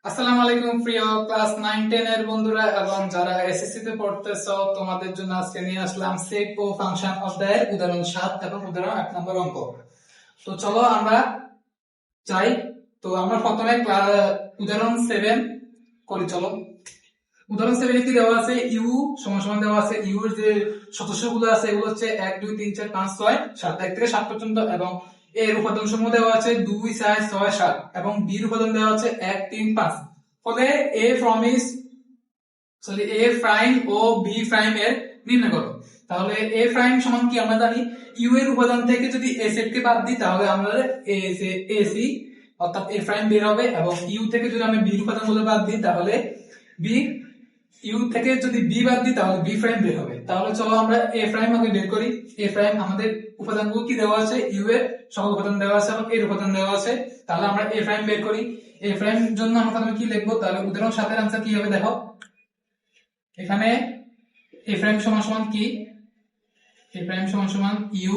আসসালামু আলাইকুম প্রিয় ক্লাস 9-10 এর বন্ধুরা এবং যারা এসএসসি তে পড়তেছো, তোমাদের জন্য আজকে নিয়ে আসলাম সেট ও ফাংশন অফ দ্য এর উদাহরণ 7 এবং উদাহরণ 8 নম্বর অঙ্ক। তো চলো আমরা যাই। তো আমরা প্রথমে উদাহরণ 7 করি। চলো উদাহরণ 7 এ কি দেওয়া আছে, ইউ সমান সমান দেওয়া আছে। ইউ এর যে সদস্যগুলো আছে এগুলো হচ্ছে 1 2 3 4 5 6 7, 1 থেকে 7 পর্যন্ত, এবং এর উপাদান সমূহ দেওয়া আছে 2 4 6 7 এবং বি এর উপাদান দেওয়া আছে 1 3 5। ফলে এ প্রাইম ও বি প্রাইম এর নির্ণয় করো। তাহলে এ প্রাইম সমান কি আমরা জানি, ইউ এর উপাদান থেকে যদি এ সেট কে বাদ দিই তাহলে আমরা এসি অর্থাৎ এ প্রাইম বের হবে, এবং ইউ থেকে যদি আমি বি এর উপাদানগুলো বাদ দিই তাহলে বি ইউ থেকে যদি বি বাদ দিই তাহলে বি প্রাইম বের হবে। তাহলে চলো আমরা এ প্রাইম আগে বের করি। এ প্রাইম আমাদের উপাদানগুলো কি দেওয়া আছে, ইউ এর সকল উপাদান দেওয়া আছে এবং এর উপাদান দেওয়া আছে। তাহলে আমরা এ প্রাইম বের করি। এ প্রাইম জন্য আমরা প্রথমে কি লিখবো, তাহলে উদাহরণ 7 এর आंसर কি হবে দেখো। এখানে এ প্রাইম সমান সমান কি, এ প্রাইম সমান সমান ইউ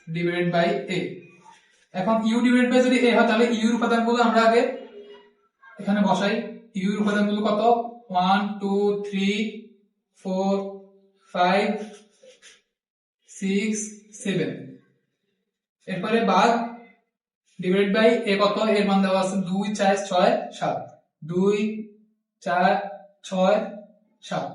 ডিভাইডেড বাই এ। এখন ইউ ডিভাইডেড বাই যদি এ হয় তাহলে ইউ এর উপাদানগুলো আমরা আগে এখানে বসাই। ইউ এর উপাদানগুলো কত, 1 2 3 4 5 6 7। এরপরে ভাগ ডিভাইড বাই এ কত, এর মান দেওয়া আছে 2 4 6 7, 2 4 6 7।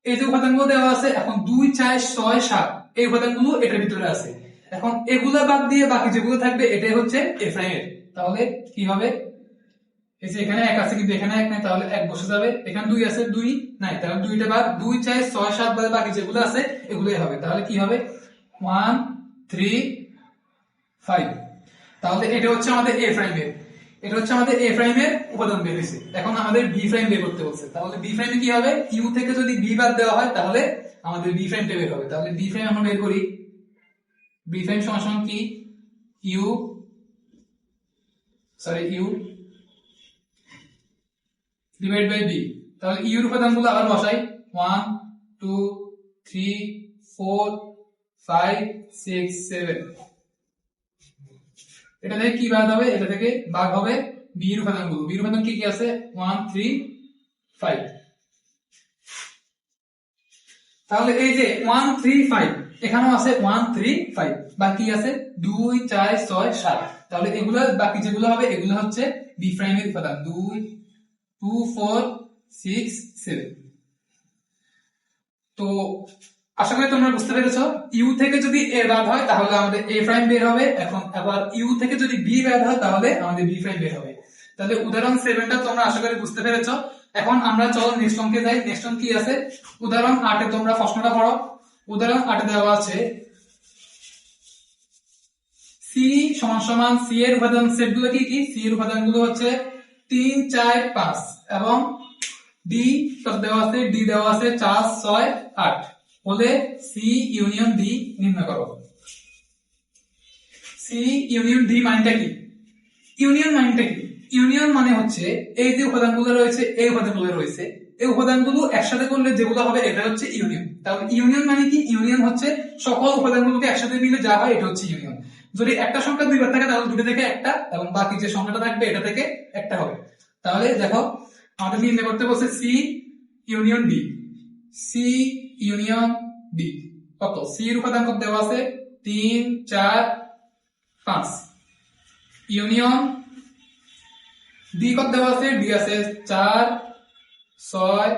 এই যে উপাদানগুলো দেওয়া আছে, এখন 2 4 6 7 এই উপাদানগুলো এটার ভিতরে আছে। এখন এগুলা বাদ দিয়ে বাকি যেগুলো থাকবে এটাই হচ্ছে এ প্রাইম এর। তাহলে কি হবে, এই যে এখানে 1 আছে কিন্তু এখানে 1 নাই, তাহলে 1 বসে যাবে। এখানে 2 আছে, 2 নাই, তাহলে 2টা বাদ, 2 4 6 7 বাদে বাকি যেগুলো আছে এগুলোই হবে। তাহলে কি হবে, 1 3 5। তাহলে এটা হচ্ছে আমাদের এ প্রাইম এর, এটা হচ্ছে আমাদের এ প্রাইম এর উপাদান বের হয়েছে। এখন আমাদের বি প্রাইম বের করতে বলছে। তাহলে বি প্রাইমে কি হবে, ইউ থেকে যদি বি বাদ দেওয়া হয় তাহলে আমাদের বি প্রাইমটা বের হবে। তাহলে বি প্রাইম আমরা বের করি। বি প্রাইম সমান সমান কি, ইউ ডিভাইড বাই বি। তাহলে ইউ এর উপাদানগুলো আবার বসাই, 1 2 3 4 5 6 7। এটা থেকে কি বাদ হবে, এটা থেকে ভাগ হবে বি এর উপাদানগুলো। বি এর উপাদান কি কি আছে, 1 3 5। তাহলে এই যে 1 3 5 এখানেও আছে 1 3 5, বাকি আছে 2 4 6 7। তাহলে এগুলো বাকি যেগুলো হবে এগুলো হচ্ছে বি প্রাইম এর উপাদান, 2 2 4 6 7। তো আশা করি তোমরা বুঝতে পেরেছো, ইউ থেকে যদি এ বাদ হয় তাহলে আমাদের এ প্রাইম বের হবে। এখন আবার ইউ থেকে যদি বি বাদ হয় তাহলে আমাদের বি প্রাইম বের হবে। তাহলে উদাহরণ 7টা তোমরা আশা করি বুঝতে পেরেছো। এখন আমরা চলো নেক্সট অঙ্কে যাই। নেক্সট অঙ্ক কি আছে, উদাহরণ 8 এ তোমরা প্রশ্নটা পড়ো। উদাহরণ 8 এ দেওয়া আছে সি সমান সমান, সি এর উপাদান সেটগুলো কি কি, সি এর উপাদানগুলো হচ্ছে 3 4 5 এবং ডি দেওয়া আছে, ডি দেওয়া আছে 4 6 8। বলে সি ইউনিয়ন ডি নির্ণয় করো। সি ইউনিয়ন ডি মানেটা কি, ইউনিয়ন মানেটা কি, ইউনিয়ন মানে হচ্ছে এই যে উপাদানগুলো রয়েছে এই উপাদানগুলো রয়েছে, এই উপাদানগুলো একসাথে করলে যেগুলো হবে এটা হচ্ছে ইউনিয়ন। তাহলে ইউনিয়ন মানে কি, ইউনিয়ন হচ্ছে সকল উপাদানগুলোকে একসাথে মিলে যা হয় এটা হচ্ছে ইউনিয়ন। যদি একটা সংখ্যা দুইবার থাকে তাহলে দুটো থেকে একটা, এবং বাকি যে সংখ্যাটা থাকবে এটা থেকে একটা হবে। তাহলে দেখো আমাদের নির্ণয় করতে বলছে C union D. C union D কত, সি এর উপাদান কত দেওয়া আছে 3 4 5, ইউনিয়ন ডি কত দেওয়া আছে, ডি আছে 4 6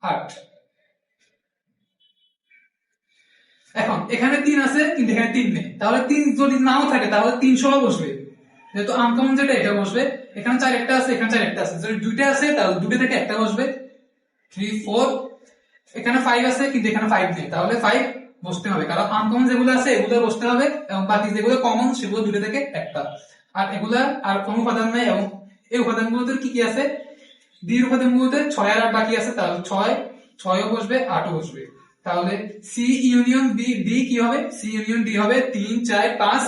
8। এখন এখানে 3 আছে কিন্তু এখানে 3 নেই, তাহলে 3 যদি নাও থাকে তাহলে 3 সহ বসবে, যেহেতু আনকমন যেটা এটা বসবে। এখানে 4 একটা আছে, এখানে 4 একটা আছে, যদি দুইটা আছে তাহলে দুটো থেকে একটা বসবে, 3 4। এখানে 5 আছে কিন্তু এখানে 5 নেই, তাহলে 5 বসতে হবে, কারণ আনকমন যেগুলো আছে এগুলো বসতে হবে, এবং বাকি যেগুলো কমন সেগুলো দুটো থেকে একটা। আর এগুলা আর কোনো উপাদান নাই, এবং এই উপাদানগুলোতে কি কি আছে, ডি এর উপাদানগুলোতে 6 আর 8 বাকি আছে, তাহলে 6 ও বসবে 8 ও বসবে। তাহলে সি ইউনিয়ন ডি, ডি কি হবে, সি ইউনিয়ন ডি হবে 3 4 5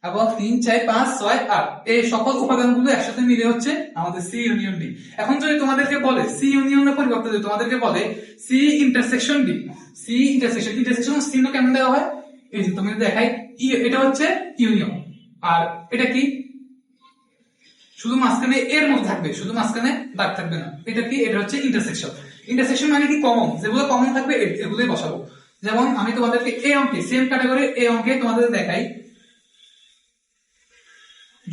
এবং 3 4 5 6 8। এই সকল উপাদানগুলো একসাথে মিলে হচ্ছে আমাদের সি ইউনিয়ন ডি। এখন যদি তোমাদেরকে বলে সি ইউনিয়নের পরিবর্তে যদি তোমাদেরকে বলে C intersection D, C intersection, intersection চিহ্ন কেমন দেওয়া হয়, এই যে তুমি দেখাই, এটা হচ্ছে ইউনিয়ন আর এটা কি শুধু মাঝখানে এর মধ্যে থাকবে, শুধু মাঝখানে দাগ থাকবে না। এটা কি? এটা হচ্ছে ইন্টারসেকশন। ইন্টারসেকশন মানে কি? কমন, যেগুলো কমন থাকবে এগুলোই বসাবো। যেমন আমি তোমাদেরকে এই অঙ্কে, সেম ক্যাটাগরি এই অঙ্কে তোমাদের দেখাই।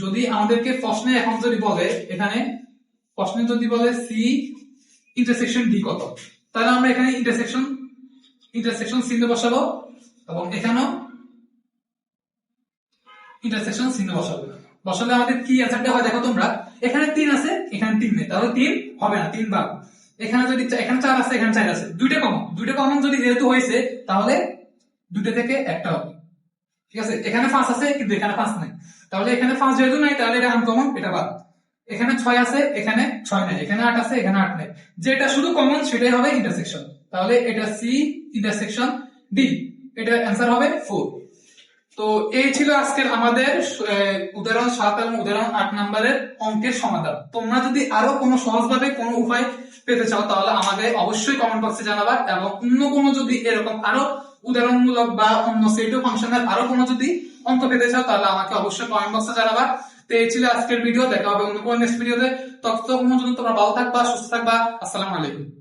যদি আমাদেরকে প্রশ্নে এখন যদি বলে, এখানে প্রশ্নে যদি বলে সি ইন্টারসেকশন ডি কত, তাহলে আমরা এখানে ইন্টারসেকশন চিহ্ন বসাবো এবং এখানেও ইন্টারসেকশন চিহ্ন বসাবো। বসালে আমাদের কি অ্যান্সারটা হয় দেখো তোমরা, এখানে 3 আছে, এখানে 3 নেই, তাহলে 3 হবে না, 3 ভাগ। এখানে যদি এখানে 4 আছে, এখানে 4 আছে, দুইটা কমন যদি যেহেতু হয়েছে, তাহলে দুইটা থেকে একটা হবে। ঠিক আছে, এখানে 5 আছে কিন্তু এখানে 5 নাই, তাহলে এখানে 5 যেহেতু নাই, তাহলে এটা আনকমন, এটা বাদ। এখানে 6 আছে, এখানে 6 নাই, এখানে 8 আছে, এখানে 8 নাই, যেটা শুধু কমন সেটাই হবে ইন্টারসেকশন। তাহলে এটা সি ইন্টারসেকশন ডি, এটা অ্যান্সার হবে 4। তো এই ছিল আজকের আমাদের উদাহরণ 7 এবং উদাহরণ 8 নম্বরের অঙ্কের সমাধান। তোমরা যদি আরো কোনো সহজভাবে কোনো উপায় পেতে চাও, তাহলে আমাকে অবশ্যই কমেন্ট বক্সে জানাবা, এবং অন্য কোনো যদি এরকম আরো উদাহরণমূলক বা অন্য সেট ফাংশনের আরো কোনো যদি অঙ্ক পেতে চাও, তাহলে আমাকে অবশ্যই কমেন্ট বক্সে জানাবা। তো এই ছিল আজকের ভিডিও, দেখা হবে অন্য কোনো নেক্সট ভিডিওতে। ততক্ষণ পর্যন্ত তোমরা ভালো থাকবা, সুস্থ থাকবা। আসসালামু আলাইকুম।